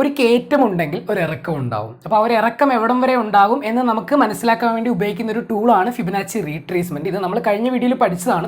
ഒരു കയറ്റം ഉണ്ടെങ്കിൽ ഒരു ഇറക്കം ഉണ്ടാവും. അപ്പോൾ ആ ഒരു ഇറക്കം എവിടം വരെ ഉണ്ടാകും എന്ന് നമുക്ക് മനസ്സിലാക്കാൻ വേണ്ടി ഉപയോഗിക്കുന്ന ഒരു ടൂളാണ് ഫിബൊനാച്ചി റീട്രേസ്മെൻറ്റ്. ഇത് നമ്മൾ കഴിഞ്ഞ വീഡിയോയിൽ പഠിച്ചതാണ്.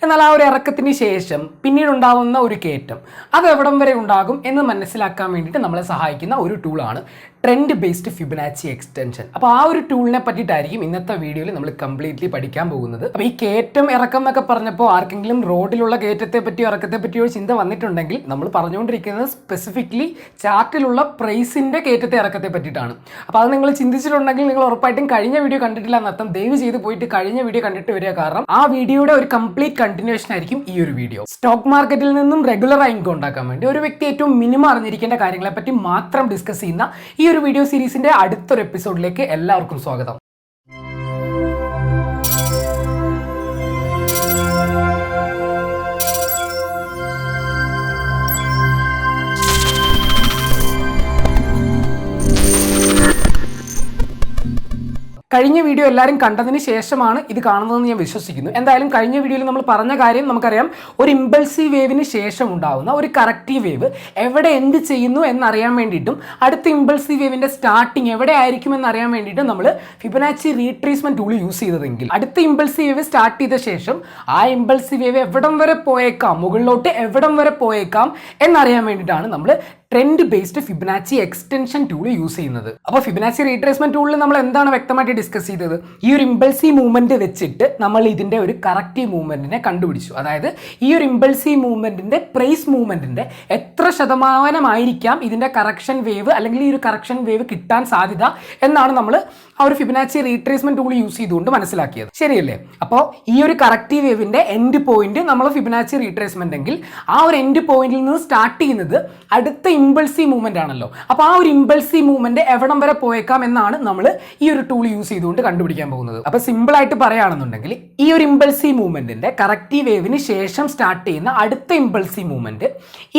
എന്നാൽ ആ ഒരു ഇറക്കത്തിന് ശേഷം പിന്നീട് ഉണ്ടാകുന്ന ഒരു കയറ്റം അത് എവിടം വരെ ഉണ്ടാകും എന്ന് മനസ്സിലാക്കാൻ വേണ്ടിയിട്ട് നമ്മളെ സഹായിക്കുന്ന ഒരു ടൂളാണ് ട്രെൻഡ് ബേസ്ഡ് ഫിബൊനാച്ചി എക്സ്റ്റൻഷൻ. അപ്പോൾ ആ ഒരു ടൂളിനെ പറ്റിയിട്ടായിരിക്കും ഇന്നത്തെ വീഡിയോയിൽ നമ്മൾ കംപ്ലീറ്റ്ലി പഠിക്കാൻ പോകുന്നത്. അപ്പോൾ ഈ കയറ്റം ഇറക്കം എന്നൊക്കെ പറഞ്ഞപ്പോൾ ആർക്കെങ്കിലും റോഡിലുള്ള കയറ്റത്തെ പറ്റിയോ ഇറക്കത്തെ പറ്റിയോ ചിന്ത വന്നിട്ടുണ്ടെങ്കിൽ നമ്മൾ പറഞ്ഞുകൊണ്ടിരിക്കുന്നത് സ്പെസിഫിക്കലി ചാർട്ടിലുള്ള പ്രൈസിൻ്റെ കയറ്റത്തെ ഇറക്കത്തെ പറ്റിയിട്ടാണ്. അപ്പോൾ അത് നിങ്ങൾ ചിന്തിച്ചിട്ടുണ്ടെങ്കിൽ നിങ്ങൾ ഉറപ്പായിട്ടും കഴിഞ്ഞ വീഡിയോ കണ്ടിട്ടില്ല എന്നർത്ഥം. ദയവ് ചെയ്ത് പോയിട്ട് കഴിഞ്ഞ വീഡിയോ കണ്ടിട്ട് വരിക. കാരണം ആ വീഡിയോയുടെ ഒരു കംപ്ലീറ്റ് കണ്ടിന്യൂഷൻ ആയിരിക്കും ഈ ഒരു വീഡിയോ. സ്റ്റോക്ക് മാർക്കറ്റിൽ നിന്നും റെഗുലർ ഇൻകം ഉണ്ടാക്കാൻ വേണ്ടി ഒരു വ്യക്തി ഏറ്റവും മിനിമം അറിഞ്ഞിരിക്കേണ്ട കാര്യങ്ങളെ പറ്റി മാത്രം ഡിസ്കസ് ചെയ്യുന്ന ഈ ഒരു വീഡിയോ സീരീസിന്റെ അടുത്തൊരു എപ്പിസോഡിലേക്ക് എല്ലാവർക്കും സ്വാഗതം. കഴിഞ്ഞ വീഡിയോ എല്ലാവരും കണ്ടതിന് ശേഷമാണ് ഇത് കാണുന്നതെന്ന് ഞാൻ വിശ്വസിക്കുന്നു. എന്തായാലും കഴിഞ്ഞ വീഡിയോയിൽ നമ്മൾ പറഞ്ഞ കാര്യം നമുക്കറിയാം. ഒരു ഇമ്പൾസീവ് വേവിന് ശേഷം ഉണ്ടാകുന്ന ഒരു കറക്റ്റീവ് വേവ് എവിടെ എൻഡ് ചെയ്യുന്നു എന്നറിയാൻ വേണ്ടിയിട്ടും അടുത്ത ഇമ്പൾസീവ് വേവിൻ്റെ സ്റ്റാർട്ടിങ് എവിടെ ആയിരിക്കും എന്നറിയാൻ വേണ്ടിയിട്ടും നമ്മൾ ഫിബൊനാച്ചി റീട്രേസ്മെൻറ്റ് ടൂൾ യൂസ് ചെയ്തതെങ്കിൽ അടുത്ത ഇമ്പൾസീവ് വേവ് സ്റ്റാർട്ട് ചെയ്ത ശേഷം ആ ഇമ്പൾസീവ് വേവ് എവിടം വരെ പോയേക്കാം, മുകളിലോട്ട് എവിടം വരെ പോയേക്കാം എന്നറിയാൻ വേണ്ടിയിട്ടാണ് നമ്മൾ trend based Fibonacci extension tool use ചെയ്യുന്നത്. അപ്പോൾ ഫിബൊനാച്ചി റീട്രേസ്മെൻറ്റ് ടൂളിൽ നമ്മൾ എന്താണ് വ്യക്തമായിട്ട് ഡിസ്കസ് ചെയ്തത്? ഈ ഒരു ഇമ്പൾസീവ് മൂവ്മെൻറ്റ് വെച്ചിട്ട് നമ്മൾ ഇതിൻ്റെ ഒരു കറക്റ്റീവ് മൂവ്മെൻറ്റിനെ കണ്ടുപിടിച്ചു. അതായത് ഈ ഒരു ഇമ്പൾസീവ് മൂവ്മെൻറ്റിൻ്റെ പ്രൈസ് മൂവ്മെൻറ്റിൻ്റെ എത്ര ശതമാനമായിരിക്കാം ഇതിൻ്റെ കറക്ഷൻ വേവ് അല്ലെങ്കിൽ ഈ ഒരു കറക്ഷൻ വേവ് കിട്ടാൻ സാധ്യത എന്നാണ് നമ്മൾ ആ ഒരു ഫിബൊനാച്ചി റീട്രേസ്മെൻറ്റ് ടൂൾ യൂസ് ചെയ്തുകൊണ്ട് മനസ്സിലാക്കിയത്. ശരിയല്ലേ? അപ്പോൾ ഈ ഒരു കറക്റ്റീവ് വേവിൻ്റെ എൻഡ് പോയിന്റ് നമ്മൾ ഫിബൊനാച്ചി റീട്രേസ്മെൻറ്റ് എങ്കിൽ ആ ഒരു എൻഡ് പോയിന്റിൽ നിന്ന് സ്റ്റാർട്ട് ചെയ്യുന്നത് അടുത്ത ഇമ്പൾസീവ് മൂവ്മെന്റ് ആണല്ലോ. അപ്പോൾ ആ ഒരു ഇമ്പൾസീവ് മൂവ്മെന്റ് എവിടം വരെ പോയേക്കാം എന്നാണ് നമ്മൾ ഈ ഒരു ടൂൾ യൂസ് ചെയ്തുകൊണ്ട് കണ്ടുപിടിക്കാൻ പോകുന്നത്. അപ്പോൾ സിമ്പിൾ ആയിട്ട് പറയുകയാണെന്നുണ്ടെങ്കിൽ ഈ ഒരു ഇമ്പൾസീവ് മൂവ്മെന്റിന്റെ കറക്റ്റീവ് വേവിന് ശേഷം സ്റ്റാർട്ട് ചെയ്യുന്ന അടുത്ത ഇമ്പൾസീവ് മൂവ്മെന്റ്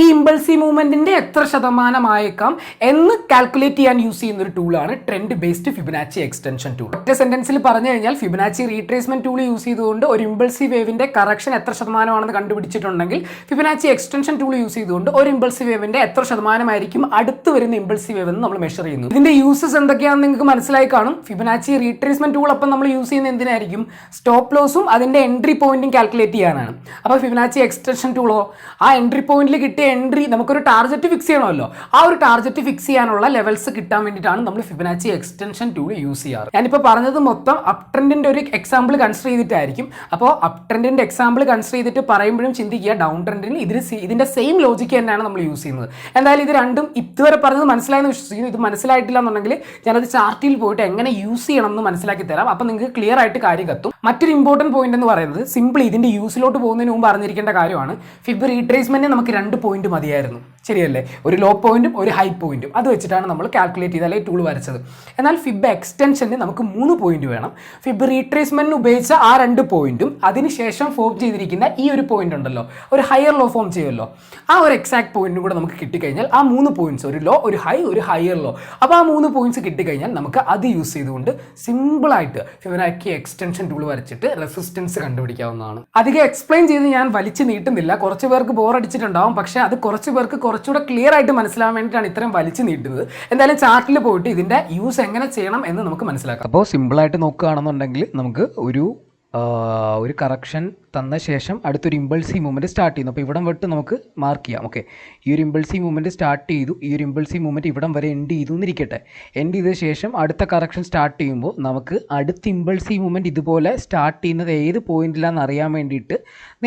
ഈ ഇമ്പൾസീവ് മൂവ്മെന്റിന്റെ എത്ര ശതമാനമായേക്കാം എന്ന് കാൽക്കുലേറ്റ് ചെയ്യാൻ യൂസ് ചെയ്യുന്ന ഒരു ടൂളാണ് trend based Fibonacci extension tool. ഒറ്റ സെന്റൻസിൽ പറഞ്ഞു കഴിഞ്ഞാൽ ഫിബൊനാച്ചി റീട്രേസ്മെന്റ് ടൂൾ യൂസ് ചെയ്തുകൊണ്ട് ഒരു ഇമ്പൾസീവ് വേവിന്റെ കറക്ഷൻ എത്ര ശതമാനമാണെന്ന് കണ്ടുപിടിച്ചിട്ടുണ്ടെങ്കിൽ ഫിബൊനാച്ചി എക്സ്റ്റൻഷൻ ടൂൾ യൂസ് ചെയ്തുകൊണ്ട് ഒരു ഇമ്പൾസീവ് വേവിന്റെ എത്ര ശതമാനമായിരിക്കും അടുത്ത് വരുന്ന ഇമ്പൾസീവ് വേവ് എന്ന് നമ്മൾ മെഷർ ചെയ്യുന്നു. ഇതിന്റെ യൂസസ് എന്തൊക്കെയാണെന്ന് നിങ്ങൾക്ക് മനസ്സിലായി കാണും. ഫിബൊനാച്ചി റീട്രേസ്മെന്റ് ടൂൾ അപ്പം നമ്മൾ യൂസ് ചെയ്യുന്ന എന്തിനായിരിക്കും? സ്റ്റോപ്പ് ലോസും അതിന്റെ എൻട്രി പോയിന്റും കാൽക്കുലേറ്റ് ചെയ്യാനാണ്. അപ്പോൾ ഫിബൊനാച്ചി എക്സ്റ്റൻഷൻ ടൂളോ ആ എൻട്രി പോയിന്റിൽ കിട്ടിയ എൻട്രി നമുക്കൊരു ടാർഗറ്റ് ഫിക്സ് ചെയ്യണമല്ലോ. ആ ഒരു ടാർഗറ്റ് ഫിക്സ് ചെയ്യാനുള്ള ലെവൽസ് കിട്ടാൻ വേണ്ടിയിട്ടാണ് നമ്മൾ ഫിബൊനാച്ചി എക്സ്റ്റൻഷൻ ടൂൾ യൂസ് ചെയ്യാറ്. ഞാനിപ്പോൾ പറഞ്ഞത് മൊത്തം അപ് ട്രെൻഡിന്റെ ഒരു എക്സാമ്പിൾ കൺസിഡർ ചെയ്തിട്ടായിരിക്കും. അപ്പോൾ അപ് ട്രെൻഡിന്റെ എക്സാമ്പിൾ കൺസിഡർ ചെയ്തിട്ട് പറയുമ്പോഴും ചിന്തിക്കുക ഡൗൺ ട്രെൻഡിന് ഇതിന്റെ സെയിം ലോജിക്ക് തന്നെയാണ് നമ്മൾ യൂസ് ചെയ്യുന്നത്. എന്തായാലും ഇത് രണ്ടും ഇതുവരെ പറഞ്ഞത് മനസ്സിലായെന്ന് വിശ്വസിക്കുന്നു. ഇത് മനസ്സിലായിട്ടില്ല എന്നുണ്ടെങ്കിൽ ഞാനത് ചാർട്ടിൽ പോയിട്ട് എങ്ങനെ യൂസ് ചെയ്യണം എന്ന് മനസ്സിലാക്കി തരാം. അപ്പം നിങ്ങൾക്ക് ക്ലിയർ ആയിട്ട് കാര്യം കത്തും. മറ്റൊരു ഇമ്പോർട്ടൻറ്റ് പോയിന്റ് എന്ന് പറയുന്നത് സിമ്പിൾ ഇതിന്റെ യൂസിലോട്ട് പോകുന്നതിന് മുമ്പ് അറിഞ്ഞിരിക്കേണ്ട കാര്യമാണ്. ഫിബ് റീട്രേസ്മെന്റിന് നമുക്ക് 2 പോയിന്റ് മതിയായിരുന്നു. ശരിയല്ലേ? ഒരു ലോ പോയിന്റും ഒരു ഹൈ പോയിന്റും അത് വെച്ചിട്ടാണ് നമ്മൾ കാൽക്കുലേറ്റ് ചെയ്ത് അല്ലെങ്കിൽ ടൂൾ വരച്ചത്. എന്നാൽ ഫിബ് എക്സ്റ്റൻഷന് നമുക്ക് 3 പോയിന്റ് വേണം. ഫിബ് റീട്രേസ്മെന്റിന് ഉപയോഗിച്ച ആ 2 പോയിന്റും അതിനുശേഷം ഫോം ചെയ്തിരിക്കുന്ന ഈ ഒരു പോയിന്റ് ഉണ്ടല്ലോ, ഒരു ഹയർ ലോ ഫോം ചെയ്യുമല്ലോ, ആ ഒരു എക്സാക്ട് പോയിന്റും കൂടെ നമുക്ക് കിട്ടിക്കഴിഞ്ഞാൽ ആ 3 പോയിന്റ്സ്, ഒരു ലോ, ഒരു ഹൈ, ഒരു ഹയർ ലോ, അപ്പോൾ ആ 3 പോയിന്റ്സ് കിട്ടിക്കഴിഞ്ഞാൽ നമുക്ക് അത് യൂസ് ചെയ്തുകൊണ്ട് സിമ്പിളായിട്ട് ഫിബൊനാച്ചി എക്സ്റ്റൻഷൻ ടൂൾ വരച്ചിട്ട് റെസിസ്റ്റൻസ് കണ്ടുപിടിക്കാവുന്നതാണ്. അധികം എക്സ്പ്ലെയിൻ ചെയ്ത് ഞാൻ വലിച്ചു നീട്ടുന്നില്ല. കുറച്ച് പേർക്ക് ബോർ അടിച്ചിട്ടുണ്ടാവും. പക്ഷേ അത് കുറച്ച് പേർക്ക് കുറച്ചുകൂടെ ക്ലിയർ ആയിട്ട് മനസ്സിലാവാൻ വേണ്ടിയിട്ടാണ് ഇത്രയും വലിച്ചു നീട്ടുന്നത്. എന്തായാലും ചാർട്ടിൽ പോയിട്ട് ഇതിന്റെ യൂസ് എങ്ങനെ ചെയ്യണം എന്ന് നമുക്ക് മനസ്സിലാക്കാം. അപ്പോൾ സിമ്പിളായിട്ട് നോക്കുകയാണെന്നുണ്ടെങ്കിൽ നമുക്ക് ഒരു കറക്ഷൻ തന്ന ശേഷം അടുത്തൊരു ഇമ്പൾസീവ് മൂവ്മെൻറ്റ് സ്റ്റാർട്ട് ചെയ്യുന്നു. അപ്പോൾ ഇവിടം വിട്ട് നമുക്ക് മാർക്ക് ചെയ്യാം. ഓക്കെ, ഈ ഒരു ഇമ്പൾസീവ് മൂവ്മെൻറ്റ് സ്റ്റാർട്ട് ചെയ്തു. ഈ ഒരു ഇമ്പൾസീവ് മൂവ്മെൻറ്റ് ഇവിടം വരെ എൻഡ് ചെയ്തു എന്നിരിക്കട്ടെ. എൻഡ് ചെയ്ത ശേഷം അടുത്ത കറക്ഷൻ സ്റ്റാർട്ട് ചെയ്യുമ്പോൾ നമുക്ക് അടുത്ത ഇമ്പൾസീവ് മൂവ്മെൻറ്റ് ഇതുപോലെ സ്റ്റാർട്ട് ചെയ്യുന്നത് ഏത് പോയിന്റിലാണെന്ന് അറിയാൻ വേണ്ടിയിട്ട്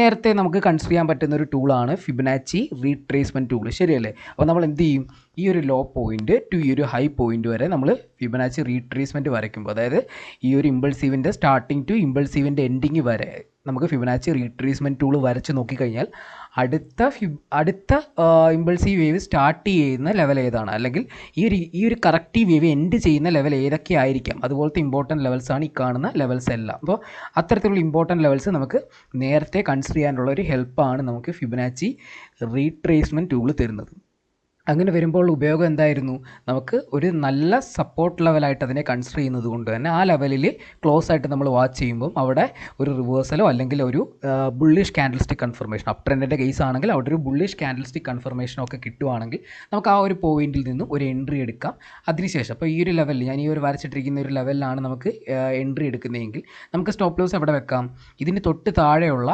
നേരത്തെ നമുക്ക് കൺസിഡർ ചെയ്യാൻ പറ്റുന്ന ഒരു ടൂളാണ് ഫിബൊനാച്ചി റീട്രേസ്മെൻറ്റ് ടൂൾ. ശരിയല്ലേ? അപ്പോൾ നമ്മൾ എന്ത് ചെയ്യും? ഈ ഒരു ലോ പോയിന്റ് ടു ഈ ഒരു ഹൈ പോയിന്റ് വരെ നമ്മൾ ഫിബൊനാച്ചി റീട്രേസ്മെൻറ്റ് വരയ്ക്കുമ്പോൾ, അതായത് ഈ ഒരു ഇമ്പൾസീവിൻ്റെ സ്റ്റാർട്ടിങ് ടു ഇമ്പൾസീവിൻ്റെ എൻഡിങ് വരെ നമുക്ക് ഫിബൊനാച്ചി റീട്രേസ്മെൻറ്റ് ടൂൾ വരച്ച് നോക്കിക്കഴിഞ്ഞാൽ അടുത്ത ഇമ്പൾസീവ് വേവ് സ്റ്റാർട്ട് ചെയ്യുന്ന ലെവൽ ഏതാണ്, അല്ലെങ്കിൽ ഈ ഒരു കറക്റ്റീവ് വേവ് എൻഡ് ചെയ്യുന്ന ലെവൽ ഏതൊക്കെ ആയിരിക്കാം, അതുപോലത്തെ ഇമ്പോർട്ടൻറ്റ് ലെവൽസാണ് ഈ കാണുന്ന ലെവൽസ് എല്ലാം. അപ്പോൾ അത്തരത്തിലുള്ള ഇമ്പോർട്ടൻറ്റ് ലെവൽസ് നമുക്ക് നേരത്തെ കൺസിഡർ ചെയ്യാനുള്ള ഒരു ഹെൽപ്പാണ് നമുക്ക് ഫിബൊനാച്ചി റീട്രേസ്മെൻറ്റ് ടൂൾ തരുന്നത്. അങ്ങനെ വരുമ്പോൾ ഉപയോഗം എന്തായിരുന്നു, നമുക്ക് ഒരു നല്ല സപ്പോർട്ട് ലെവലായിട്ട് അതിനെ കൺസിഡർ ചെയ്യുന്നത് കൊണ്ട് തന്നെ ആ ലെവലിൽ ക്ലോസ് ആയിട്ട് നമ്മൾ വാച്ച് ചെയ്യുമ്പം അവിടെ ഒരു റിവേഴ്സലോ അല്ലെങ്കിൽ ഒരു ബുള്ളിഷ് ക്യാൻഡിൽസ്റ്റിക് കൺഫർമേഷൻ, അപ് ട്രെൻഡിൻ്റെ കേസ് ആണെങ്കിൽ അവിടെ ഒരു ബുള്ളിഷ് ക്യാൻഡിൽസ്റ്റിക് കൺഫർമേഷനോ ഒക്കെ കിട്ടുവാണെങ്കിൽ നമുക്ക് ആ ഒരു പോയിന്റിൽ നിന്നും ഒരു എൻട്രി എടുക്കാം. അതിനുശേഷം അപ്പോൾ ഈ ഒരു ലെവലിൽ ഞാൻ ഈ ഒരു വരച്ചിട്ടിരിക്കുന്ന ഒരു ലെവലിലാണ് നമുക്ക് എൻട്രി എടുക്കുന്നതെങ്കിൽ നമുക്ക് സ്റ്റോപ്പ് ലോസ് എവിടെ വെക്കാം, ഇതിന് തൊട്ട് താഴെയുള്ള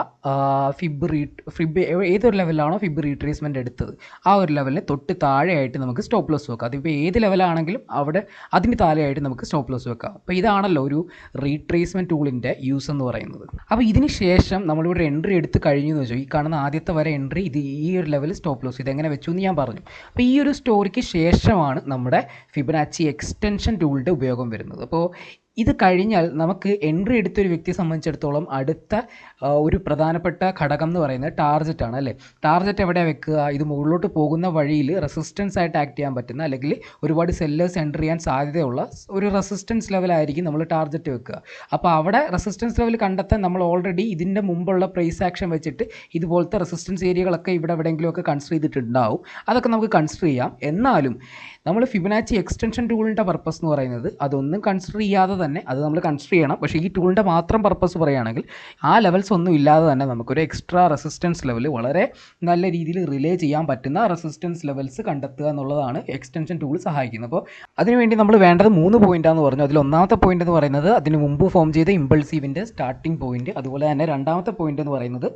ഫിബ് ഏതൊരു ലെവലിലാണോ ഫിബ് റീട്രേസ്മെൻറ്റ് എടുത്തത് ആ ഒരു ലെവലിന് തൊട്ട് താഴെയായിട്ട് നമുക്ക് സ്റ്റോപ്പ് ലോസ് വെക്കാം. അതിപ്പോൾ ഏത് ലെവലാണെങ്കിലും അവിടെ അതിന് താഴെയായിട്ട് നമുക്ക് സ്റ്റോപ്പ് ലോസ് വെക്കാം. അപ്പോൾ ഇതാണല്ലോ ഒരു റീട്രേസ്മെൻറ്റ് ടൂളിൻ്റെ യൂസ് എന്ന് പറയുന്നത്. അപ്പോൾ ഇതിന് ശേഷം നമ്മളിവിടെ എൻട്രി എടുത്ത് കഴിഞ്ഞു എന്ന് വെച്ചാൽ ഈ കാണുന്ന ആദ്യത്തെ വരെ എൻട്രി ഇത് ഈ ഒരു ലെവൽ സ്റ്റോപ്പ് ലോസ് ഇതെങ്ങനെ വെച്ചു എന്ന് ഞാൻ പറഞ്ഞു. അപ്പോൾ ഈ ഒരു സ്റ്റോറിക്ക് ശേഷമാണ് നമ്മുടെ ഫിബനാച്ചി എക്സ്റ്റൻഷൻ ടൂളിൻ്റെ ഉപയോഗം വരുന്നത്. അപ്പോൾ ഇത് കഴിഞ്ഞാൽ നമുക്ക് എൻട്രി എടുത്തൊരു വ്യക്തിയെ സംബന്ധിച്ചിടത്തോളം അടുത്ത ഒരു പ്രധാനപ്പെട്ട ഘടകം എന്ന് പറയുന്നത് ടാർജറ്റാണ് അല്ലേ. ടാർജറ്റ് എവിടെ വെക്കുക, ഇത് മുകളിലോട്ട് പോകുന്ന വഴിയിൽ റെസിസ്റ്റൻസ് ആയിട്ട് ആക്ട് ചെയ്യാൻ പറ്റുന്ന അല്ലെങ്കിൽ ഒരുപാട് സെല്ലേഴ്സ് എൻട്രി ചെയ്യാൻ സാധ്യതയുള്ള ഒരു റെസിസ്റ്റൻസ് ലെവലായിരിക്കും നമ്മൾ ടാർജറ്റ് വെക്കുക. അപ്പോൾ അവിടെ റെസിസ്റ്റൻസ് ലെവൽ കണ്ടെത്താൻ നമ്മൾ ഓൾറെഡി ഇതിൻ്റെ മുമ്പുള്ള പ്രൈസ് ആക്ഷൻ വെച്ചിട്ട് ഇതുപോലത്തെ റെസിസ്റ്റൻസ് ഏരിയകളൊക്കെ ഇവിടെ എവിടെയെങ്കിലുമൊക്കെ കൺസിഡർ ചെയ്തിട്ടുണ്ടാവും. അതൊക്കെ നമുക്ക് കൺസിഡർ ചെയ്യാം. എന്നാലും നമ്മൾ ഫിബനാച്ചി എക്സ്റ്റൻഷൻ ടൂളിൻ്റെ പർപ്പസ് എന്ന് പറയുന്നത് അതൊന്നും കൺസിഡർ ചെയ്യാതെ തന്നെ, അത് നമ്മൾ കൺസിഡർ ചെയ്യണം, പക്ഷേ ഈ ടൂളിൻ്റെ മാത്രം പർപ്പസ് പറയുകയാണെങ്കിൽ ആ ലെവൽസ് ഒന്നും ഇല്ലാതെ തന്നെ നമുക്കൊരു എക്സ്ട്രാ റെസിസ്റ്റൻസ് ലെവൽ വളരെ നല്ല രീതിയിൽ റിലേ ചെയ്യാൻ പറ്റുന്ന റെസിസ്റ്റൻസ് ലെവൽസ് കണ്ടെത്തുക എന്നുള്ളതാണ് എക്സ്റ്റൻഷൻ ടൂൾ സഹായിക്കുന്നത്. അപ്പോൾ അതിനുവേണ്ടി നമ്മൾ വേണ്ടത് 3 പോയിൻ്റാണെന്ന് പറഞ്ഞു. അതിൽ ഒന്നാമത്തെ പോയിൻ്റ് എന്ന് പറയുന്നത് അതിന് മുമ്പ് ഫോം ചെയ്ത ഇമ്പൾസീവിൻ്റെ സ്റ്റാർട്ടിംഗ് പോയിൻറ്റ്, അതുപോലെ തന്നെ രണ്ടാമത്തെ പോയിൻ്റ് എന്ന് പറയുന്നത്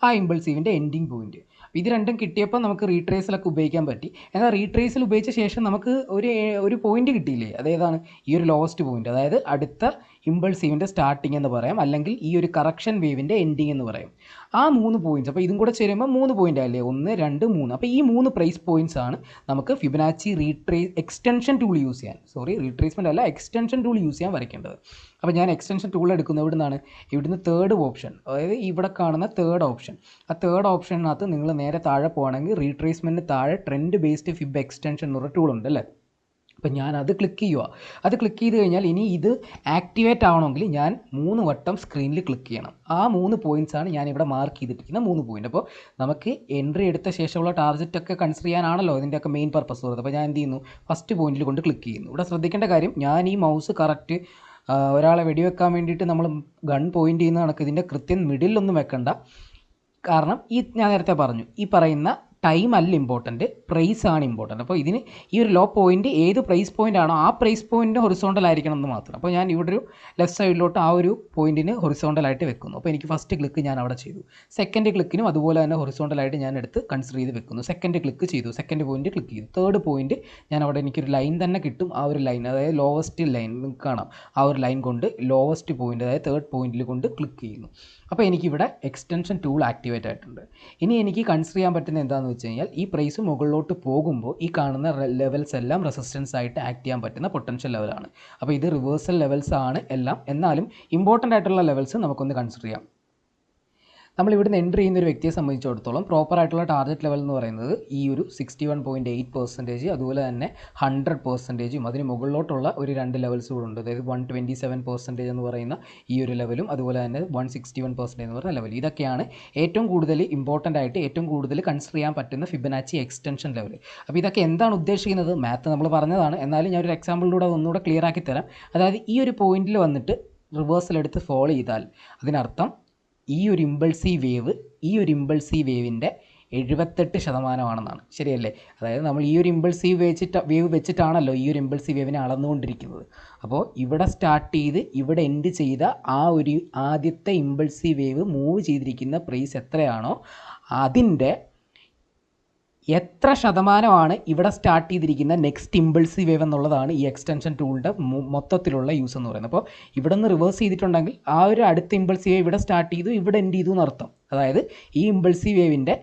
ആ ഇമ്പൾസീവിൻ്റെ എൻഡിങ് പോയിൻറ്റ്. ഇത് രണ്ടും കിട്ടിയപ്പോൾ നമുക്ക് റീട്രേസിലൊക്കെ ഉപയോഗിക്കാൻ പറ്റി. എന്നാൽ റീട്രേസിൽ ഉപയോഗിച്ച ശേഷം നമുക്ക് ഒരു പോയിന്റ് കിട്ടിയില്ലേ, അതേതാണ് ഈ ഒരു ലോവസ്റ്റ് പോയിന്റ്, അതായത് അടുത്ത ഇമ്പൾസീവിൻ്റെ സ്റ്റാർട്ടിങ് എന്ന് പറയാം, അല്ലെങ്കിൽ ഈ ഒരു കറക്ഷൻ വേവിൻ്റെ എൻഡിങ് എന്ന് പറയും. ആ 3 പോയിൻറ്റ്സ്, അപ്പോൾ ഇതും കൂടെ ചേരുമ്പോൾ 3 പോയിൻ്റ് അല്ലേ, 1, 2, 3. അപ്പോൾ ഈ 3 പ്രൈസ് പോയിൻറ്റ്സ് ആണ് നമുക്ക് ഫിബനാച്ചി എക്സ്റ്റൻഷൻ ടൂൾ യൂസ് ചെയ്യാൻ, റീട്രേസ്മെൻ്റ് അല്ല എക്സ്റ്റൻഷൻ ടൂൾ യൂസ് ചെയ്യാൻ വരയ്ക്കേണ്ടത്. അപ്പോൾ ഞാൻ എക്സ്റ്റൻഷൻ ടൂൾ എടുക്കുന്നത് ഇവിടുന്ന് തേർഡ് ഓപ്ഷൻ, അതായത് ഇവിടെ കാണുന്ന തേർഡ് ഓപ്ഷൻ. ആ തേർഡ് ഓപ്ഷനകത്ത് നിങ്ങൾ നേരെ താഴെ പോകുകയാണെങ്കിൽ റീട്രേസ്മെൻറ്റിന് താഴെ ട്രെൻഡ് ബേസ്ഡ് ഫിബ് എക്സ്റ്റൻഷൻ എന്നൊരു ടൂൾ ഉണ്ട് അല്ലേ. അപ്പം ഞാൻ അത് ക്ലിക്ക് ചെയ്യുക. അത് ക്ലിക്ക് ചെയ്ത് കഴിഞ്ഞാൽ ഇനി ഇത് ആക്ടിവേറ്റ് ആവണമെങ്കിൽ ഞാൻ 3 വട്ടം സ്ക്രീനിൽ ക്ലിക്ക് ചെയ്യണം. ആ 3 പോയിൻറ്റ്സാണ് ഞാനിവിടെ മാർക്ക് ചെയ്തിട്ടിരിക്കുന്ന 3 പോയിൻറ്റ്. അപ്പോൾ നമുക്ക് എൻട്രി എടുത്ത ശേഷമുള്ള ടാർജറ്റൊക്കെ കൺസിഡർ ചെയ്യാനാണല്ലോ ഇതിൻ്റെയൊക്കെ മെയിൻ പർപ്പസ് വരുന്നത്. അപ്പോൾ ഞാൻ എന്ത് ചെയ്യുന്നു, ഫസ്റ്റ് പോയിന്റിൽ കൊണ്ട് ക്ലിക്ക് ചെയ്യുന്നു. ഇവിടെ ശ്രദ്ധിക്കേണ്ട കാര്യം, ഞാൻ ഈ മൗസ് കറക്റ്റ് ഒരാളെ വെടിവെക്കാൻ വേണ്ടിയിട്ട് നമ്മൾ ഗൺ പോയിൻ്റ് ചെയ്യുന്ന കണക്ക് ഇതിൻ്റെ കൃത്യം മിഡിലൊന്നും വെക്കണ്ട. കാരണം ഞാൻ നേരത്തെ പറഞ്ഞു, ഈ പറയുന്ന ടൈം അല്ല ഇമ്പോർട്ടൻറ്റ്, പ്രൈസ് ആണ് ഇമ്പോർട്ടൻറ്റ്. അപ്പോൾ ഇതിന് ഈ ഒരു ലോ പോയിൻറ്റ് ഏത് പ്രൈസ് പോയിൻ്റ് ആണോ ആ പ്രൈസ് പോയിൻറ്റ് ഹൊറിസോണ്ടൽ ആയിരിക്കണം എന്ന് മാത്രം. അപ്പോൾ ഞാൻ ഇവിടെ ഒരു ലെഫ്റ്റ് സൈഡിലോട്ട് ആ ഒരു പോയിൻറ്റിന് ഹൊറിസോണ്ടലായിട്ട് വെക്കുന്നു. അപ്പോൾ എനിക്ക് ഫസ്റ്റ് ക്ലിക്ക് ഞാൻ അവിടെ ചെയ്തു. സെക്കൻഡ് ക്ലിക്കിനും അതുപോലെ തന്നെ ഹൊറിസോണ്ടലായിട്ട് ഞാൻ എടുത്ത് കൺസിഡർ ചെയ്ത് വെക്കുന്നു. സെക്കൻഡ് ക്ലിക്ക് ചെയ്തു, സെക്കൻഡ് പോയിൻറ്റ് ക്ലിക്ക് ചെയ്തു. തേർഡ് പോയിൻറ്റ് ഞാൻ അവിടെ എനിക്കൊരു ലൈൻ തന്നെ കിട്ടും. ആ ഒരു ലൈൻ, അതായത് ലോവസ്റ്റ് ലൈൻ നിങ്ങൾക്ക് കാണാം, ആ ഒരു ലൈൻ കൊണ്ട് ലോവസ്റ്റ് പോയിൻറ്റ്, അതായത് തേർഡ് പോയിൻറ്റിൽ കൊണ്ട് ക്ലിക്ക് ചെയ്യുന്നു. അപ്പോൾ എനിക്കിവിടെ എക്സ്റ്റൻഷൻ ടൂൾ ആക്ടിവേറ്റ് ആയിട്ടുണ്ട്. ഇനി എനിക്ക് കൺസിഡർ ചെയ്യാൻ പറ്റുന്ന എന്താണെന്ന് വെച്ച് കഴിഞ്ഞാൽ, ഈ പ്രൈസ് മുകളിലോട്ട് പോകുമ്പോൾ ഈ കാണുന്ന ലെവൽസ് എല്ലാം റെസിസ്റ്റൻസ് ആയിട്ട് ആക്ട് ചെയ്യാൻ പറ്റുന്ന പൊട്ടൻഷ്യൽ ലെവലാണ്. അപ്പോൾ ഇത് റിവേഴ്സൽ ലെവൽസ് ആണ് എല്ലാം. എന്നാലും ഇമ്പോർട്ടൻ്റ് ആയിട്ടുള്ള ലെവൽസ് നമുക്കൊന്ന് കൺസിഡർ ചെയ്യാം. നമ്മൾ ഇവിടുന്ന് എൻട്രി ചെയ്യുന്ന ഒരു വ്യക്തിയെ സംബന്ധിച്ചിടത്തോളം പ്രോപ്പർ ആയിട്ടുള്ള ടാർഗറ്റ് ലെവൽ എന്ന് പറയുന്നത് ഈ ഒരു 61.8%, അതുപോലെ തന്നെ 100%, അതിന് മുകളിലോട്ടുള്ള ഒരു 2 ലെവൽസ് കൂടെ ഉണ്ട്. അതായത് 127% എന്ന് പറയുന്ന ഈ ഒരു ലെവലും അതുപോലെ തന്നെ 161% എന്ന് പറയുന്ന ലെവൽ. ഇതൊക്കെയാണ് ഏറ്റവും കൂടുതൽ ഇമ്പോർട്ടൻ്റ് ആയിട്ട് ഏറ്റവും കൂടുതൽ കൺസിഡർ ചെയ്യാൻ പറ്റുന്ന ഫിബനാച്ചി എക്സ്റ്റൻഷൻ ലെവൽ. അപ്പോൾ ഇതൊക്കെ എന്താണ് ഉദ്ദേശിക്കുന്നത്, മാത്ത് നമ്മൾ പറഞ്ഞതാണ്, എന്നാലും ഞാനൊരു എക്സാമ്പിളിലൂടെ ഒന്നുകൂടെ ക്ലിയർ ആക്കി തരാം. അതായത് ഈ ഒരു പോയിന്റിൽ വന്നിട്ട് റിവേഴ്സൽ എടുത്ത് ഫോളോ ചെയ്താൽ അതിനർത്ഥം ഈ ഒരു ഇമ്പൾസീവ് വേവിൻ്റെ 78% ശരിയല്ലേ. അതായത് നമ്മൾ ഈ ഒരു ഇമ്പൾസീവ് വേവ് വെച്ചിട്ടാണല്ലോ ഈ ഒരു ഇമ്പൾസീവ് വേവിനെ അളന്നുകൊണ്ടിരിക്കുന്നത്. അപ്പോൾ ഇവിടെ സ്റ്റാർട്ട് ചെയ്ത് ഇവിടെ എൻഡ് ചെയ്ത ആ ഒരു ആദ്യത്തെ ഇമ്പൾസീവ് വേവ് മൂവ് ചെയ്തിരിക്കുന്ന പ്രൈസ് എത്രയാണോ അതിൻ്റെ എത്ര ശതമാനമാണ് ഇവിടെ സ്റ്റാർട്ട് ചെയ്തിരിക്കുന്ന നെക്സ്റ്റ് ഇമ്പൾസീവ് വേവ് എന്നുള്ളതാണ് ഈ എക്സ്റ്റൻഷൻ ടൂളിൻ്റെ മൊത്തത്തിലുള്ള യൂസ് എന്ന് പറയുന്നത്. അപ്പോൾ ഇവിടെ നിന്ന് റിവേഴ്സ് ചെയ്തിട്ടുണ്ടെങ്കിൽ ആ ഒരു അടുത്ത ഇമ്പൾസീവ് വേവ് ഇവിടെ സ്റ്റാർട്ട് ചെയ്തു ഇവിടെ എൻഡ് ചെയ്തു എന്നർത്ഥം. അതായത് ഈ ഇമ്പൾസീവ് വേവിൻ്റെ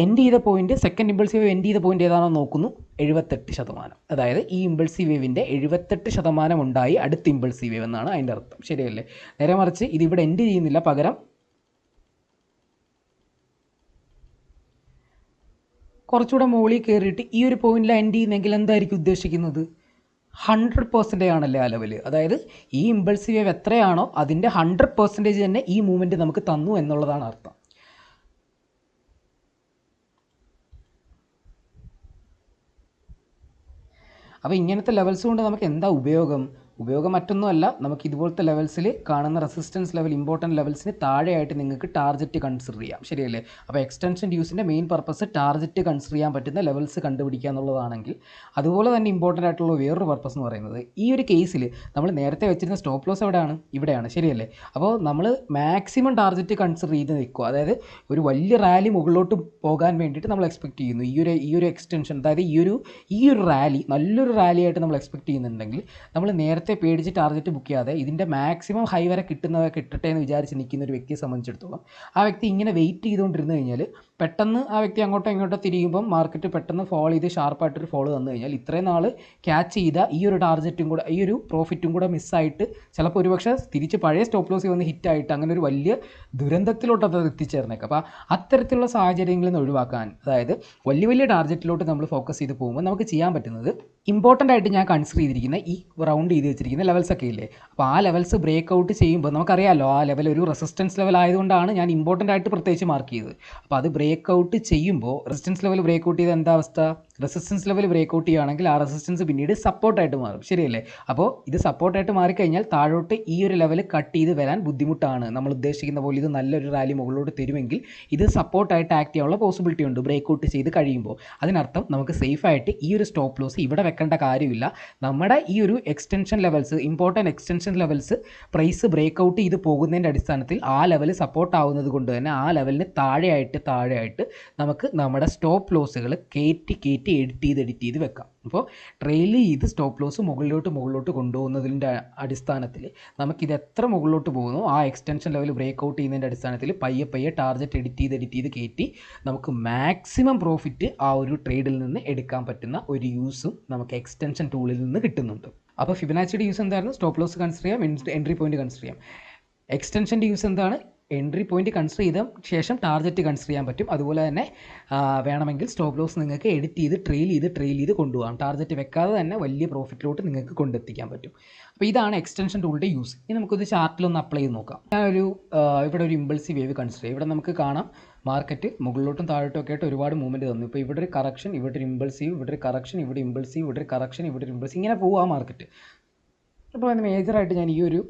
എൻഡ് ചെയ്ത point, second impulsive wave end ചെയ്ത പോയിന്റ് ഏതാണോ നോക്കുന്നു, 78%. അതായത് ഈ ഇമ്പൾസീവ് വേവിൻ്റെ 78% ഉണ്ടായി അടുത്ത ഇമ്പൾസീവ് വേവ് എന്നാണ് അതിൻ്റെ അർത്ഥം. ശരിയല്ലേ. നേരെ മറിച്ച് ഇതിവിടെ എൻഡ് ചെയ്യുന്നില്ല, പകരം കുറച്ചുകൂടെ മുകളിൽ കയറിയിട്ട് ഈ ഒരു പോയിന്റിൽ എൻഡ് ചെയ്യുന്നെങ്കിൽ എന്തായിരിക്കും ഉദ്ദേശിക്കുന്നത്, 100% ആണല്ലേ ആ ലെവൽ. അതായത് ഈ ഇമ്പൾസീവ് വേവ് എത്രയാണോ അതിൻ്റെ 100% തന്നെ ഈ മൂവ്മെൻറ്റ് നമുക്ക് തന്നു എന്നുള്ളതാണ് അർത്ഥം. അപ്പോൾ ഇങ്ങനത്തെ ലെവൽസ് കൊണ്ട് നമുക്ക് എന്താ ഉപയോഗം മറ്റൊന്നുമല്ല, നമുക്ക് ഇതുപോലത്തെ ലെവൽസിൽ കാണുന്ന റെസിസ്റ്റൻസ് ലെവൽ ഇമ്പോർട്ടൻറ്റ് ലെവൽസിന് താഴെയായിട്ട് നിങ്ങൾക്ക് ടാർഗറ്റ് കൺസിഡർ ചെയ്യാം, ശരിയല്ലേ? അപ്പോൾ എക്സ്റ്റൻഷൻ ഡ്യൂസിൻ്റെ മെയിൻ പർപ്പസ് ടാർഗറ്റ് കൺസിഡർ ചെയ്യാൻ പറ്റുന്ന ലെവൽസ് കണ്ടുപിടിക്കുക എന്നുള്ളതാണെങ്കിൽ, അതുപോലെ തന്നെ ഇമ്പോർട്ടൻ്റ് ആയിട്ടുള്ള വേറൊരു പർപ്പസ് എന്ന് പറയുന്നത് ഈ ഒരു കേസിൽ നമ്മൾ നേരത്തെ വെച്ചിരുന്ന സ്റ്റോപ്പ് ലോസ് ഇവിടെയാണ്, ശരിയല്ലേ? അപ്പോൾ നമ്മൾ മാക്സിമം ടാർഗറ്റ് കൺസിഡർ ചെയ്ത് നിൽക്കുക. അതായത് ഒരു വലിയ റാലി മുകളിലോട്ട് പോകാൻ വേണ്ടിയിട്ട് നമ്മൾ എക്സ്പെക്ട് ചെയ്യുന്നു. ഈ ഒരു എക്സ്റ്റൻഷൻ, അതായത് ഈ ഒരു റാലി നല്ലൊരു റാലിയായിട്ട് നമ്മൾ എക്സ്പെക്ട് ചെയ്യുന്നുണ്ടെങ്കിൽ നമ്മൾ നേരത്തെ പേടിച്ച് ടാർഗറ്റ് ബുക്ക് ചെയ്യാതെ ഇതിൻ്റെ മാക്സിമം ഹൈ വരെ കിട്ടട്ടെ എന്ന് വിചാരിച്ച് നിൽക്കുന്ന ഒരു വ്യക്തിയെ സംബന്ധിച്ചിടത്തോളം, ആ വ്യക്തി ഇങ്ങനെ വെയിറ്റ് ചെയ്തുകൊണ്ടിരുന്നു കഴിഞ്ഞാൽ പെട്ടെന്ന് ആ വ്യക്തി അങ്ങോട്ടോ ഇങ്ങോട്ടോ തിരിയുമ്പം മാർക്കറ്റ് പെട്ടെന്ന് ഫോൾ ചെയ്ത് ഷാർപ്പായിട്ടൊരു ഫോൾ തന്നു കഴിഞ്ഞാൽ ഇത്രയും നാൾ ക്യാച്ച് ചെയ്ത ഈ ഒരു ടാർഗറ്റും കൂടെ, ഈ ഒരു പ്രോഫിറ്റും കൂടെ മിസ്സായിട്ട് ചിലപ്പോൾ ഒരുപക്ഷെ തിരിച്ച് പഴയ സ്റ്റോപ്പ് ലോസ് വന്ന് ഹിറ്റായിട്ട് അങ്ങനെ ഒരു വലിയ ദുരന്തത്തിലോട്ട് അത് എത്തിച്ചേർന്നേക്കാം. അപ്പോൾ അത്തരത്തിലുള്ള സാഹചര്യങ്ങളിൽ നിന്ന് ഒഴിവാക്കാൻ, അതായത് വലിയ ടാർഗറ്റിലോട്ട് നമ്മൾ ഫോക്കസ് ചെയ്ത് പോകുമ്പോൾ നമുക്ക് ചെയ്യാൻ പറ്റുന്നത്, ഇമ്പോർട്ടൻ്റ് ആയിട്ട് ഞാൻ കൺസിഡർ ചെയ്തിരിക്കുന്ന ഈ റൗണ്ട് ചെയ്ത് വെച്ചിരിക്കുന്ന ലെവൽസ് ഒക്കെ ഇല്ലേ, അപ്പോൾ ആ ലെവൽസ് ബ്രേക്ക് ഔട്ട് ചെയ്യുമ്പോൾ നമുക്കറിയാമല്ലോ ആ ലെവൽ ഒരു റെസിസ്റ്റൻസ് ലെവൽ ആയതുകൊണ്ടാണ് ഞാൻ ഇമ്പോർട്ടൻ്റ് ആയിട്ട് പ്രത്യേകിച്ച് മാർക്ക് ചെയ്തത്. അപ്പോൾ അത് ബ്രേക്ക് ഔട്ട് ചെയ്യുമ്പോൾ റെസിസ്റ്റൻസ് ലെവൽ ബ്രേക്ക് ഔട്ട് ചെയ്ത എന്താ അവസ്ഥ? റെസിസ്റ്റൻസ് ലെവൽ ബ്രേക്ക് ഔട്ട് ചെയ്യുകയാണെങ്കിൽ ആ റെസിസ്റ്റൻസ് പിന്നീട് സപ്പോർട്ടായിട്ട് മാറും, ശരിയല്ലേ? അപ്പോൾ ഇത് സപ്പോർട്ടായിട്ട് മാറിക്കഴിഞ്ഞാൽ താഴോട്ട് ഈ ഒരു ലെവൽ കട്ട് ചെയ്ത് വരാൻ ബുദ്ധിമുട്ടാണ്. നമ്മൾ ഉദ്ദേശിക്കുന്ന പോലെ ഇത് നല്ലൊരു റാലി മുകളിലോട്ട് തരുമെങ്കിൽ ഇത് സപ്പോർട്ടായിട്ട് ആക്ട് ചെയ്യാനുള്ള പോസിബിലിറ്റി ഉണ്ട് ബ്രേക്ക് ഔട്ട് ചെയ്ത് കഴിയുമ്പോൾ. അതിനർത്ഥം നമുക്ക് സേഫായിട്ട് ഈ ഒരു സ്റ്റോപ്പ് ലോസ് ഇവിടെ വെക്കേണ്ട കാര്യമില്ല. നമ്മുടെ ഈ ഒരു extension levels, important extension levels price break out ചെയ്ത് പോകുന്നതിൻ്റെ അടിസ്ഥാനത്തിൽ ആ ലെവൽ സപ്പോർട്ട് ആവുന്നത് കൊണ്ട് തന്നെ ആ ലെവലിന് താഴെയായിട്ട് നമുക്ക് നമ്മുടെ സ്റ്റോപ്പ് ലോസുകൾ കയറ്റി എഡിറ്റ് ചെയ്ത് വെക്കാം. അപ്പോൾ ട്രെയിൽ ചെയ്ത് സ്റ്റോപ്പ് ലോസ് മുകളിലോട്ട് കൊണ്ടുപോകുന്നതിൻ്റെ അടിസ്ഥാനത്തിൽ നമുക്കിത് എത്ര മുകളിലോട്ട് പോകുന്നു ആ എക്സ്റ്റൻഷൻ ലെവൽ ബ്രേക്ക് ഔട്ട് ചെയ്യുന്നതിൻ്റെ അടിസ്ഥാനത്തിൽ പയ്യെ ടാർഗറ്റ് എഡിറ്റ് ചെയ്ത് കയറ്റി നമുക്ക് മാക്സിമം പ്രോഫിറ്റ് ആ ഒരു ട്രേഡിൽ നിന്ന് എടുക്കാൻ പറ്റുന്ന ഒരു യൂസും നമുക്ക് എക്സ്റ്റൻഷൻ ടൂളിൽ നിന്ന് കിട്ടുന്നുണ്ട്. അപ്പോൾ ഫിബനാച്ചിയുടെ യൂസ് എന്തായിരുന്നു? സ്റ്റോപ്പ് ലോസ് കൺസിഡർ ചെയ്യാം, എൻട്രി പോയിന്റ് കൺസിഡർ ചെയ്യാം. എക്സ്റ്റൻഷൻ്റെ യൂസ് എന്താണ്? എൻട്രി പോയിന്റ് കൺസിഡർ ചെയ്ത ശേഷം ടാർഗറ്റ് കൺസിഡർ ചെയ്യാൻ പറ്റും. അതുപോലെ തന്നെ വേണമെങ്കിൽ സ്റ്റോപ്പ് ലോസ് നിങ്ങൾക്ക് എഡിറ്റ് ചെയ്ത് ട്രെയിൽ ചെയ്ത് കൊണ്ടുപോകാം. ടാർഗറ്റ് വെക്കാതെ തന്നെ വലിയ പ്രോഫിറ്റിലോട്ട് നിങ്ങൾക്ക് കൊണ്ടെത്തിക്കാൻ പറ്റും. അപ്പോൾ ഇതാണ് എക്സ്റ്റൻഷൻ ടൂളിൻ്റെ യൂസ്. ഇനി നമുക്കൊരു ചാർട്ടിലൊന്ന് അപ്ലൈ ചെയ്ത് നോക്കാം. ഇവിടെ ഒരു ഇമ്പൾസീവ് വേവ് കൺസിഡർ ചെയ്യാം. ഇവിടെ നമുക്ക് കാണാം മാർക്കറ്റ് മുകളിലോട്ടും താഴോട്ടും ഒക്കെ ആയിട്ട് ഒരുപാട് മൂവ്മെൻറ്റ് തന്നു. ഇപ്പോൾ ഇവിടെ ഒരു കറക്ഷൻ, ഇവിടെ ഒരു ഇമ്പൾസീവ്, ഇവിടെ ഒരു കറക്ഷൻ, ഇവിടെ ഇമ്പൾസീവ്, ഇവിടെ ഒരു കറക്ഷൻ, ഇവിടെ ഒരു ഇമ്പൾസീവ്, ഇങ്ങനെ പോവാം മാർക്കറ്റ്. അപ്പോൾ അത് മേജറായിട്ട് ഞാൻ ഈ ഒരു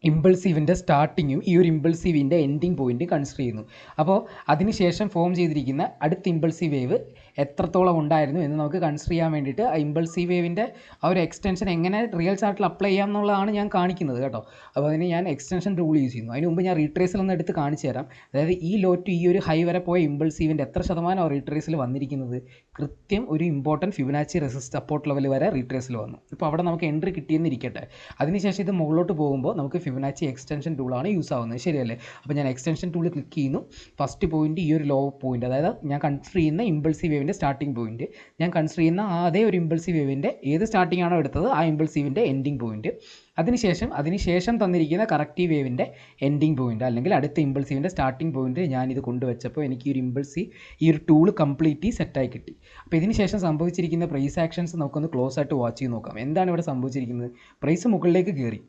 ഇമ്പൾസീവിൻ്റെ സ്റ്റാർട്ടിങ്ങും ഈ ഒരു ഇമ്പൾസീവിൻ്റെ എൻഡിങ് പോയിന്റ് കൺസിഡർ ചെയ്യുന്നു. അപ്പോൾ അതിനുശേഷം ഫോം ചെയ്തിരിക്കുന്ന അടുത്ത ഇമ്പൾസീവ് വേവ് എത്രത്തോളം ഉണ്ടായിരുന്നു എന്ന് നമുക്ക് കൺസിഡർ ചെയ്യാൻ വേണ്ടിയിട്ട് ആ ഇമ്പൾസീവ് വേവിൻ്റെ ആ ഒരു എക്സ്റ്റൻഷൻ എങ്ങനെ റിയൽ ചാർട്ടിൽ അപ്ലൈ ചെയ്യാം എന്നുള്ളതാണ് ഞാൻ കാണിക്കുന്നത് കേട്ടോ. അപ്പോൾ അതിന് ഞാൻ എക്സ്റ്റൻഷൻ ടൂൾ യൂസ് ചെയ്യുന്നു. അതിന് മുമ്പ് ഞാൻ റീട്രേസിൽ ഒന്ന് എടുത്ത് കാണിച്ചു തരാം. അതായത് ഈ ലോ ടു ഈ ഒരു ഹൈ വരെ പോയ ഇമ്പൾസീവിൻ്റെ എത്ര ശതമാനം റീട്രേസിൽ വന്നിരിക്കുന്നത്? കൃത്യം ഒരു ഇമ്പോർട്ടൻറ്റ് ഫിബനാച്ചി സപ്പോർട്ട് ലെവൽ വരെ റീട്രേസിൽ വന്നു. ഇപ്പോൾ അവിടെ നമുക്ക് എൻട്രി കിട്ടിയെന്നിരിക്കട്ടെ. അതിനുശേഷം ഇത് മുകളിലോട്ട് പോകുമ്പോൾ നമുക്ക് ഫിബനാച്ചി എക്സ്റ്റൻഷൻ ടൂളാണ് യൂസ് ആവുന്നത്, ശരിയല്ലേ? അപ്പോൾ ഞാൻ എക്സ്റ്റൻഷൻ ടൂൾ ക്ലിക്ക് ചെയ്യുന്നു. ഫസ്റ്റ് പോയിന്റ് ഈ ഒരു ലോ പോയിന്റ്, അതായത് ഞാൻ കൺസിഡർ ചെയ്യുന്ന ഇമ്പൾസീവ് വേവിൻ്റെ സ്റ്റാർട്ടിംഗ് പോയിന്റ്, ഞാൻ കൺസിഡർ ചെയ്യുന്ന അതേ ഒരു ഇമ്പൾസീവ് വേവിൻ്റെ ഏത് സ്റ്റാർട്ടിംഗ് ആണോ എടുത്തത് ആ ഇമ്പൾസീവിൻ്റെ എൻഡിങ് പോയിന്റ്, അതിനുശേഷം തന്നിരിക്കുന്ന കറക്റ്റീവ് വേവിൻ്റെ എൻഡിങ് പോയിന്റ് അല്ലെങ്കിൽ അടുത്ത ഇമ്പൾസീവിൻ്റെ സ്റ്റാർട്ടിംഗ് പോയിന്റ് ഞാനിത് കൊണ്ടുവച്ചപ്പോൾ എനിക്ക് ഈ ഒരു ടൂൾ കംപ്ലീറ്റ്ലി സെറ്റായി കിട്ടി. അപ്പോൾ ഇതിന് ശേഷം സംഭവിച്ചിരിക്കുന്ന പ്രൈസ് ആക്ഷൻസ് നമുക്കൊന്ന് ക്ലോസ് ആയിട്ട് വാച്ച് ചെയ്ത് നോക്കാം. എന്താണ് ഇവിടെ സംഭവിച്ചിരിക്കുന്നത്? പ്രൈസ് മുകളിലേക്ക് കയറി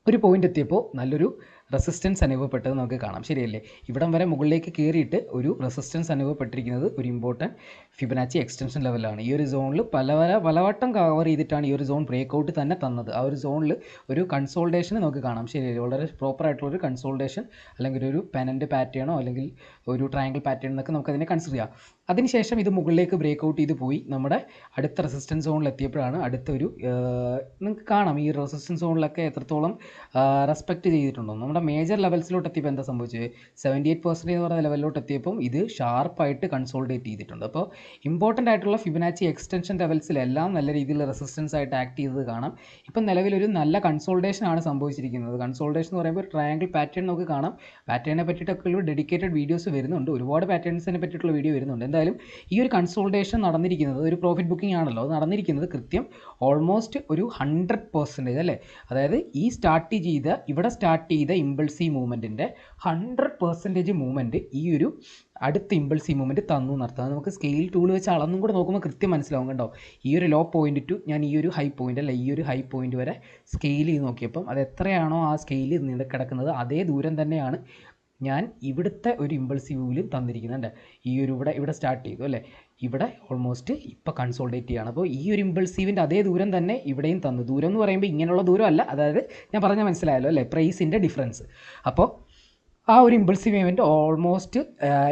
ഒരു പോയിന്റ് എത്തിയപ്പോൾ നല്ലൊരു റെസിസ്റ്റൻസ് അനുഭവപ്പെട്ടത് നമുക്ക് കാണാം, ശരിയല്ലേ? ഇവിടം വരെ മുകളിലേക്ക് കയറിയിട്ട് ഒരു റെസിസ്റ്റൻസ് അനുഭവപ്പെട്ടിരിക്കുന്നത് ഒരു ഇമ്പോർട്ടൻറ്റ് ഫിബനാച്ചി എക്സ്റ്റൻഷൻ ലെവലാണ്. ഈ ഒരു സോണിൽ പലവട്ടം കവർ ചെയ്തിട്ടാണ് ഈ ഒരു സോൺ ബ്രേക്ക് ഔട്ട് തന്നെ തന്നത്. ആ ഒരു സോണിൽ ഒരു കൺസോൾട്ടേഷൻ നമുക്ക് കാണാം, ശരിയല്ലേ? വളരെ പ്രോപ്പറായിട്ടുള്ളൊരു കൺസോൾട്ടേഷൻ അല്ലെങ്കിൽ ഒരു പെനൻ്റ് പാറ്റേണോ അല്ലെങ്കിൽ ഒരു ട്രയാങ്കിൾ പാറ്റേൺ എന്നൊക്കെ നമുക്കതിനെ കൺസിഡർ ചെയ്യാം. അതിനുശേഷം ഇത് മുകളിലേക്ക് ബ്രേക്ക് ഔട്ട് ചെയ്ത് പോയി നമ്മുടെ അടുത്ത റെസിസ്റ്റൻസ് സോണിൽ എത്തിയപ്പോഴാണ് അടുത്തൊരു നിങ്ങൾക്ക് കാണാം ഈ റെസിസ്റ്റൻസ് സോണിലൊക്കെ എത്രത്തോളം റെസ്പെക്റ്റ് ചെയ്തിട്ടുണ്ടോ. നമ്മുടെ മേജർ ലെവൽസിലോട്ട് എത്തിയപ്പോൾ എന്താ സംഭവിച്ചത്? 78% എന്ന് പറയുന്ന ലെവലിലോട്ട് എത്തിയപ്പം ഇത് ഷാർപ്പായിട്ട് കൺസോൾട്ടേറ്റ് ചെയ്തിട്ടുണ്ട്. അപ്പോൾ ഇമ്പോർട്ടൻ്റ് ആയിട്ടുള്ള ഫിബനാച്ചി എക്സ്റ്റൻഷൻ ലെവൽസിലെല്ലാം നല്ല രീതിയിൽ റെസിസ്റ്റൻസ് ആയിട്ട് ആക്ട് ചെയ്തത് കാണാം. ഇപ്പം നിലവിലൊരു നല്ല കൺസോൾട്ടേഷൻ ആണ് സംഭവിച്ചിരിക്കുന്നത്. കൺസോൾട്ടേഷൻ എന്ന് പറയുമ്പോൾ ട്രയാങ്കിൾ പാറ്റേൺ നമുക്ക് കാണാം. പാറ്റേണിനെ പറ്റിയിട്ടൊക്കെ ഒരു ഡെഡിക്കേറ്റഡ് വീഡിയോസ് വരുന്നുണ്ട്, ഒരുപാട് പാറ്റേൺസിനെ പറ്റിയിട്ടുള്ള വീഡിയോ വരുന്നുണ്ട്. എന്തായാലും ഈ ഒരു കൺസോൾട്ടേഷൻ നടന്നിരിക്കുന്നത് ഒരു പ്രോഫിറ്റ് ബുക്കിംഗ് ആണല്ലോ, അത് നടന്നിരിക്കുന്നത് കൃത്യം ഓൾമോസ്റ്റ് ഒരു 100% അല്ലേ? അതായത് ഇവിടെ സ്റ്റാർട്ട് ചെയ്ത ഇമ്പൾസീവ് മൂവ്മെൻറ്റിൻ്റെ 100% മൂവ്മെൻറ്റ് ഈ ഒരു അടുത്ത ഇമ്പൾസീവ് മൂവ്മെൻറ്റ് തന്നു എന്നർത്ഥം. നമുക്ക് സ്കെയിൽ ടൂൾ വെച്ച് അളന്നും കൂടെ നോക്കുമ്പോൾ കൃത്യം മനസ്സിലാവും കേട്ടോ. ഈ ഒരു ലോ പോയിന്റ് ടു ഞാൻ ഈ ഒരു ഹൈ പോയിന്റ് അല്ല ഈ ഒരു ഹൈ പോയിന്റ് വരെ സ്കെയിൽ ചെയ്ത് നോക്കിയപ്പം അത് എത്രയാണോ ആ സ്കെയിൽ കിടക്കുന്നത് അതേ ദൂരം തന്നെയാണ് ഞാൻ ഇവിടുത്തെ ഒരു ഇമ്പൾസീവ് മൂവിലും തന്നിരിക്കുന്നുണ്ട്. ഈ ഒരു ഇവിടെ സ്റ്റാർട്ട് ചെയ്തു അല്ലേ? ഇവിടെ ഓൾമോസ്റ്റ് ഇപ്പോൾ കൺസോൾഡേറ്റ് ചെയ്യുകയാണ്. അപ്പോൾ ഈ ഒരു ഇമ്പൾസീവിൻ്റെ അതേ ദൂരം തന്നെ ഇവിടെയും തന്നു. ദൂരം എന്ന് പറയുമ്പോൾ ഇങ്ങനെയുള്ള ദൂരമല്ല, അതായത് ഞാൻ പറഞ്ഞാൽ മനസ്സിലായല്ലോ അല്ലേ, പ്രൈസിൻ്റെ ഡിഫറൻസ്. അപ്പോൾ ആ ഒരു ഇമ്പൾസീവ് ഇവൻറ്റ് ഓൾമോസ്റ്റ്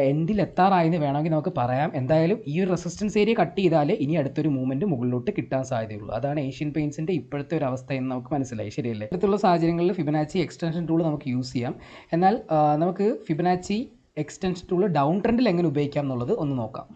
എൻഡിൽ എത്താറായെന്ന് വേണമെങ്കിൽ നമുക്ക് പറയാം. എന്തായാലും ഈ ഒരു റെസിസ്റ്റൻസ് ഏരിയ കട്ട് ചെയ്താലേ ഇനി അടുത്തൊരു മൂവ്മെൻറ്റ് മുകളിലോട്ട് കിട്ടാൻ സാധ്യതയുള്ളൂ. അതാണ് ഏഷ്യൻ പെയിൻറ്റ്സിൻ്റെ ഇപ്പോഴത്തെ ഒരു അവസ്ഥ എന്ന് നമുക്ക് മനസ്സിലായി, ശരിയല്ലേ? ഇത്തരത്തിലുള്ള സാഹചര്യങ്ങളിൽ ഫിബനാച്ചി എക്സ്റ്റൻഷൻ ടൂൾ നമുക്ക് യൂസ് ചെയ്യാം. എന്നാൽ നമുക്ക് ഫിബനാച്ചി എക്സ്റ്റൻഷൻ ടൂൾ ഡൗൺ ട്രെൻഡിൽ എങ്ങനെ ഉപയോഗിക്കാം എന്നുള്ളത് ഒന്ന് നോക്കാം.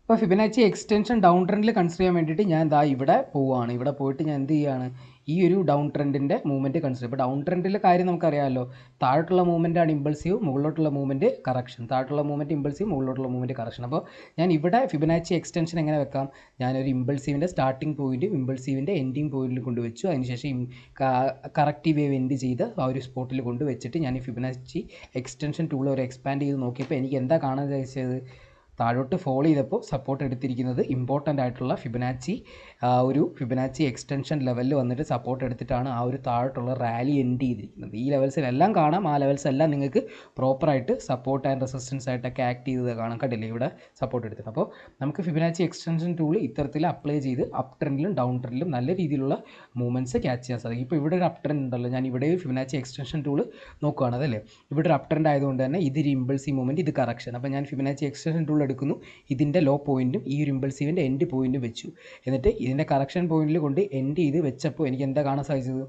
അപ്പോൾ ഫിബനാച്ചി എക്സ്റ്റൻഷൻ ഡൗൺ ട്രെൻഡിൽ കൺസിഡർ ചെയ്യാൻ വേണ്ടിയിട്ട് ഞാൻ ദാ ഇവിടെ പോവുകയാണ്. ഇവിടെ പോയിട്ട് ഞാൻ എന്ത് ചെയ്യുകയാണ്, ഈ ഒരു ഡൗൺ ട്രെൻഡിൻ്റെ മൂവ്മെൻറ്റ് കൺസിഡർ. ഇപ്പോൾ ഡൗൺ ട്രെൻഡിലെ കാര്യം നമുക്കറിയാമല്ലോ, താഴോട്ടുള്ള മൂവ്മെൻറ്റാണ് ഇമ്പൾസീവ്, മുകളിലോട്ടുള്ള മൂവ്മെൻറ്റ് കറക്ഷൻ. താഴോട്ടുള്ള മൂവ്മെൻറ്റ് ഇമ്പൾസീവ്, മുകളിലോട്ടുള്ള മൂവ്മെൻറ്റ് കറക്ഷൻ. അപ്പോൾ ഞാൻ ഇവിടെ ഫിബനാച്ചി എക്സ്റ്റൻഷൻ എങ്ങനെ വെക്കാം, ഞാനൊരു ഇമ്പൾസീവിൻ്റെ സ്റ്റാർട്ടിംഗ് പോയിൻറ്റും ഇമ്പൾസീവിൻ്റെ എൻഡിങ് പോയിൻറ്റിൽ കൊണ്ടുവച്ചു. അതിനുശേഷം കറക്റ്റീവ് വേവ് എൻഡ് ചെയ്ത് ആ ഒരു സ്പോട്ടിൽ കൊണ്ടുവച്ചിട്ട് ഞാൻ ഈ ഫിബനാച്ചി എക്സ്റ്റൻഷൻ ടൂൾ ഒരു എക്സ്പാൻഡ് ചെയ്ത് നോക്കിയപ്പോൾ എനിക്ക് എന്താ കാണാൻ സാധിച്ചത്, താഴോട്ട് ഫോളോ ചെയ്തപ്പോൾ സപ്പോർട്ട് എടുത്തിരിക്കുന്നത് ഇമ്പോർട്ടൻ്റ് ആയിട്ടുള്ള ഫിബനാച്ചി എക്സ്റ്റൻഷൻ ലെവലിൽ വന്നിട്ട് സപ്പോർട്ട് എടുത്തിട്ടാണ് ആ ഒരു താഴോട്ടുള്ള റാലി എൻഡ് ചെയ്തിരിക്കുന്നത്. ഈ ലെവൽസിലെല്ലാം കാണാം, ആ ലെവൽസ് എല്ലാം നിങ്ങൾക്ക് പ്രോപ്പറായിട്ട് സപ്പോർട്ട് ആൻഡ് റെസിസ്റ്റൻസ് ആയിട്ടൊക്കെ ആക്ട് ചെയ്തത് കാണാം. കണ്ടില്ലേ, ഇവിടെ സപ്പോർട്ട് എടുത്തിട്ട്. അപ്പോൾ നമുക്ക് ഫിബനാച്ചി എക്സ്റ്റൻഷൻ ടൂൾ ഇത്തരത്തിൽ അപ്ലൈ ചെയ്ത് അപ്പ് ട്രെൻഡിലും ഡൗൺ ട്രെൻഡിലും നല്ല രീതിയിലുള്ള മൂവ്മെൻറ്റ്സ് ക്യാച്ച് ചെയ്യാൻ സാധിക്കും. ഇപ്പോൾ ഇവിടെ ഒരു അപ്പ് ട്രെൻഡ് ഉണ്ടല്ലോ, ഞാൻ ഇവിടെ ഫിബനാച്ചി എക്സ്റ്റൻഷൻ ടൂൾ നോക്കുകയാണ്, അതല്ലേ ഇവിടെ ഒരു അപ്പ് ട്രെൻഡ് ആയതുകൊണ്ട് തന്നെ ഇതൊരു ഇമ്പൾസീവ് മൂവ്മെൻറ്റ്, ഇത് കറക്ഷൻ. അപ്പോൾ ഞാൻ ഫിബനാച്ചി എക്സ്റ്റൻഷൻ ടൂൾ എടുക്കുന്നു, ഇതിൻ്റെ ലോ പോയിൻറ്റും ഈ ഒരു ഇമ്പൾസീവിൻ്റെ എൻഡ് പോയിൻറ്റും വെച്ചു. എന്നിട്ട് ഇതിൻ്റെ കറക്ഷൻ പോയിൻറ്റിൽ കൊണ്ട് എൻഡ് ചെയ്ത് വെച്ചപ്പോൾ എനിക്ക് എന്താ കാണാൻ സാധിച്ചത്,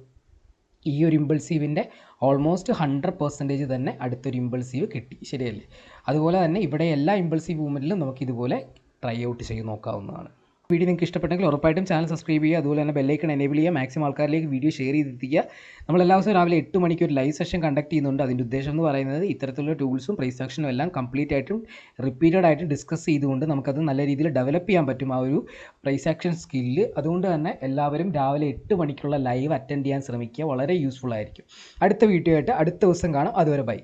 ഈ ഒരു ഇമ്പൾസീവിൻ്റെ ഓൾമോസ്റ്റ് 100% തന്നെ അടുത്തൊരു ഇമ്പൾസീവ് കിട്ടി, ശരിയല്ലേ? അതുപോലെ തന്നെ ഇവിടെ എല്ലാ ഇമ്പൾസീവ് മൂവ്മെൻറ്റിലും നമുക്ക് ഇതുപോലെ ട്രൈ ഔട്ട് ചെയ്ത് നോക്കാവുന്നതാണ്. വീഡിയോ നിങ്ങൾക്ക് ഇഷ്ടപ്പെട്ടെങ്കിൽ ഉറപ്പായിട്ടും ചാനൽ സബ്സ്ക്രൈബ് ചെയ്യുക, അതുപോലെ തന്നെ ബെല്ലൈക്കൺ എനേബിൾ ചെയ്യുക, മാക്സിമം ആൾക്കാരിലേക്ക് വീഡിയോ ഷെയർ ചെയ്തെത്തിക്കുക. നമ്മൾ എല്ലാ ദിവസവും രാവിലെ 8 മണിക്ക് ഒരു ലൈവ് സെഷൻ കണ്ടക്ട് ചെയ്യുന്നുണ്ട്. അതിൻ്റെ ഉദ്ദേശം എന്ന് പറയുന്നത് ഇത്തരത്തിലുള്ള ടൂൾസും പ്രൈസ് ആക്ഷനും എല്ലാം കംപ്ലീറ്റ് ആയിട്ടും റിപ്പീറ്റഡ് ആയിട്ട് ഡിസ്കസ് ചെയ്തുകൊണ്ട് നമുക്കത് നല്ല രീതിയിൽ ഡെവലപ്പ് ചെയ്യാൻ പറ്റും, ആ ഒരു പ്രൈസ് ആക്ഷൻ സ്കില്ല്. അതുകൊണ്ട് തന്നെ എല്ലാവരും രാവിലെ 8 മണിക്കുള്ള ലൈവ് അറ്റൻഡ് ചെയ്യാൻ ശ്രമിക്കുക, വളരെ യൂസ്ഫുൾ ആയിരിക്കും. അടുത്ത വീഡിയോ ആയിട്ട് അടുത്ത ദിവസം കാണാം. അതുവരെ ബൈ.